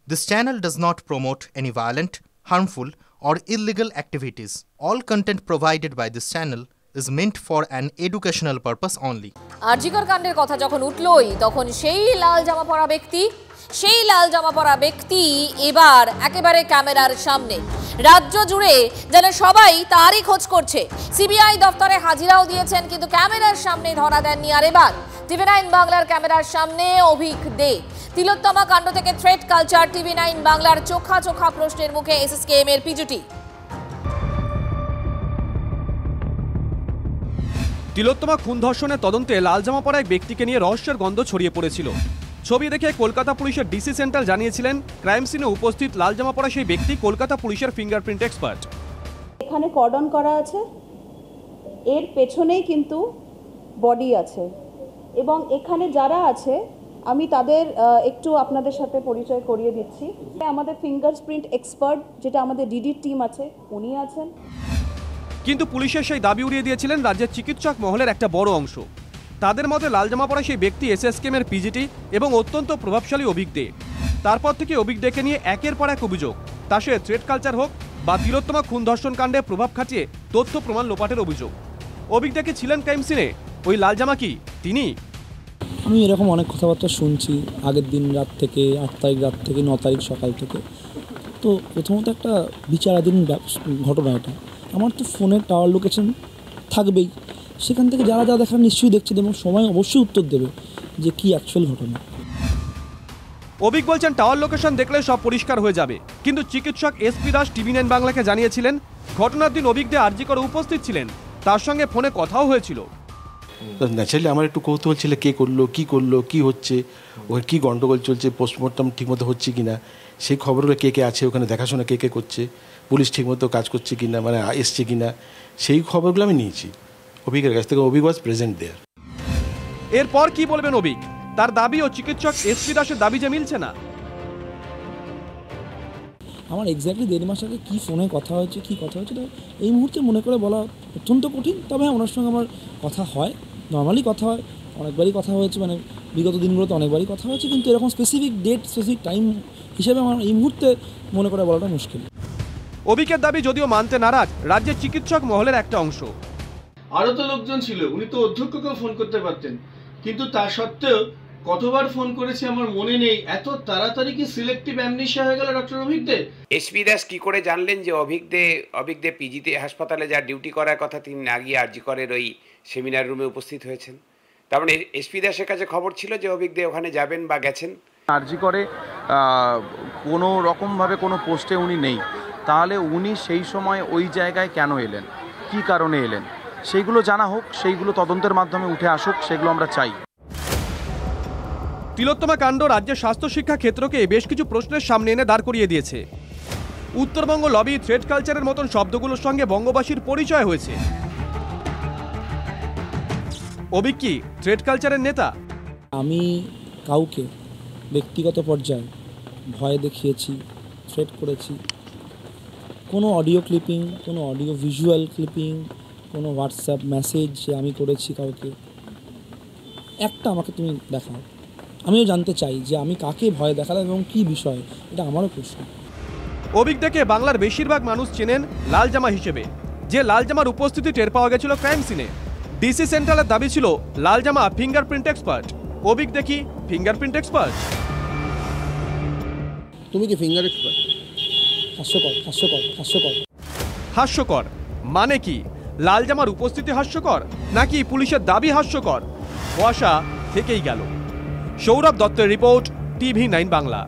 This channel does not promote any violent, harmful, or illegal activities. All content provided by this channel is meant for an educational purpose only. RG Kar কাণ্ডের কথা যখন উঠলই তখন সেই লাল জামা পরা ব্যক্তি এবার একেবারে ক্যামেরার সামনে। রাজ্য জুড়ে যেন সবাই তারই খোঁজ করছে। সিবিআই দপ্তরে হাজিরাও দিয়েছেন, কিন্তু ক্যামেরার সামনে ধরা দেননি। আর এবার টিভি 9 বাংলার ক্যামেরার সামনে অভিক দে। তিলোত্তমা কাণ্ড থেকে থ্রেট কালচার, টিভি 9 বাংলার চোখা প্রশ্নের মুখে এসএসকেএম এর পিজুটি। তিলোত্তমা খুন ধর্ষণের তদন্তে লাল জামা পরা এক ব্যক্তিকে নিয়ে রহস্যের গন্ধ ছড়িয়ে পড়েছিল। ছবি দেখে কলকাতা পুলিশের ডিসি সেন্ট্রাল জানিয়েছিলেন ক্রাইম সিনে উপস্থিত লাল জামা পরা সেই ব্যক্তি কলকাতা পুলিশের ফিঙ্গারপ্রিন্ট এক্সপার্ট। এখানে কর্ডন করা আছে, এর পেছনেই কিন্তু বডি আছে, এবং এখানে যারা আছে আমি তাদের একটু আপনাদের সাথে পরিচয় করিয়ে দিচ্ছি। আমাদের ফিঙ্গারপ্রিন্ট এক্সপার্ট, যেটা আমাদের ডিডি টিম আছে, উনি আছেন। কিন্তু পুলিশের সেই দাবি উড়িয়ে দিয়েছিলেন রাজ্যের চিকিৎসক মহলের একটা বড় অংশ। তাদের মতে লাল জামা পরা সেই ব্যক্তি এসএসকেএম এর পিজিটি এবং অত্যন্ত প্রভাবশালী অভিক দে। তারপর থেকে অভিক দেকে নিয়ে একের পর এক অভিযোগ, তা সে থ্রেট কালচার হোক বা তিলোত্তমা খুন ধর্ষণ কাণ্ডে প্রভাব খাটিয়ে তথ্য প্রমাণ লোপাটের অভিযোগ। অভিক দেকে ছিলেন ক্রাইম সিনে ওই লাল জামা কি তিনি? আমি এরকম অনেক কথাবার্তা শুনছি আগের দিন রাত থেকে, 8 তারিখ রাত থেকে 9 তারিখ সকাল থেকে। তো প্রথমত একটা বিচারাধীন ঘটনা এটা। আমার তো ফোনের টাওয়ার লোকেশন থাকবেই, সেখান থেকে যারা যা দেখার নিশ্চয়ই দেখছে এবং সময় অবশ্যই উত্তর দেবে যে কি অ্যাকচুয়াল ঘটনা। অভিক বলছেন টাওয়ার লোকেশন দেখলে সব পরিষ্কার হয়ে যাবে, কিন্তু চিকিৎসক এসপি দাস টিভি 9 বাংলাকে জানিয়েছিলেন ঘটনার দিন অভিক দে আরজিকরে উপস্থিত ছিলেন, তার সঙ্গে ফোনে কথাও হয়েছিল। ন্যাচারালি আমার একটু কৌতূহল ছিল, কে করলো, কি হচ্ছে, ওর কি গন্ডগোল চলছে, পোস্টমর্টম ঠিকমতো হচ্ছে কিনা, সেই খবরগুলো কে আছে ওখানে দেখাশোনা কে করছে, পুলিশ ঠিকমতো কাজ করছে কিনা, মানে এসছে কিনা, সেই খবরগুলো আমি নিয়েছি অভিকের কাছ থেকে। অভিক ওয়াজ প্রেজেন্ট দেয়ার। এরপর কি বলবেন অভিক? তার দাবি ও চিকিৎসক এসপি দাসের দাবি যে মিলছে না। আমার এক্স্যাক্টলি 1.5 মাস আগে কী ফোনে কথা হয়েছে, এই মুহূর্তে মনে করে বলা অত্যন্ত কঠিন। তবে হ্যাঁ, ওনার সঙ্গে আমার কথা হয়, নর্মালি কথা হয়, অনেকবারই কথা হয়েছে, মানে বিগত দিনগুলোতে অনেকবারই কথা হয়েছে, কিন্তু এরকম স্পেসিফিক ডেট, স্পেসিফিক টাইম হিসেবে আমার এই মুহূর্তে মনে করে বলাটা মুশকিল। অভিকের দাবি যদিও মানতে নারাজ রাজ্যের চিকিৎসক মহলের একটা অংশ। আরও তো লোকজন ছিল, উনি তো অধ্যক্ষকেও ফোন করতে পারতেন, কিন্তু তা সত্ত্বেও কতবার ফোন করেছি আমার মনে নেই। এত তাড়াতাড়ি কি সিলেক্টিভ অ্যামনেশিয়া হয়ে গেল ডক্টর অভিক দে? এসপি দাস কি করে জানলেন যে অভিক দে পিজিতে হাসপাতালে যা ডিউটি করার কথা তিনি না গিয়ে আরজিকরের ওই সেমিনার রুমে উপস্থিত হয়েছেন? তার মানে এসপি দাসের কাছে খবর ছিল যে অভিক দে ওখানে যাবেন বা গেছেন। আরজিকরে কোনো রকমভাবে কোনো পোস্টে উনি নেই, তাহলে উনি সেই সময় ওই জায়গায় কেন এলেন, কি কারণে এলেন, সেইগুলো জানা হোক, সেইগুলো তদন্তের মাধ্যমে উঠে আসুক, সেগুলো আমরা চাই। তিলোত্তমা কাণ্ড রাজ্যের স্বাস্থ্য শিক্ষা ক্ষেত্রকে বেশ কিছু প্রশ্নের সামনে এনে দাঁড় করিয়ে দিয়েছে। উত্তরবঙ্গ লবি, থ্রেট কালচারের মতন শব্দগুলোর সঙ্গে বঙ্গবাসীর পরিচয় হয়েছে। অভিক কি থ্রেট কালচারের নেতা? আমি কাউকে ব্যক্তিগত পর্যায়ে ভয় দেখিয়েছি, থ্রেট করেছি, কোনো অডিও ক্লিপিং, কোনো অডিও ভিজুয়াল ক্লিপিং, কোনো হোয়াটসঅ্যাপ মেসেজ আমি করেছি কাউকে, একটা আমাকে তুমি দেখাও। আমিও জানতে চাই যে আমি কাকে ভয় দেখালাম এবং কী বিষয়, এটা আমারও প্রশ্ন। অভিক দেখে বাংলার বেশিরভাগ মানুষ চেনেন লাল জামা হিসেবে। যে লাল জামার উপস্থিতি টের পাওয়া গেছিল ক্রাইম সিনে। ডিসি সেন্ট্রালের দাবি ছিল লাল জামা ফিঙ্গারপ্রিন্ট এক্সপার্ট। অভিক দেখি ফিঙ্গারপ্রিন্ট এক্সপার্ট। তুমি কি ফিঙ্গার এক্সপার্ট? হাস্যকর মানে কি? লাল জামার উপস্থিতি হাস্যকর, নাকি পুলিশের দাবি হাস্যকর? কুয়াশা থেকেই গেল। সৌরভ দত্তের রিপোর্ট, টিভি 9 বাংলা।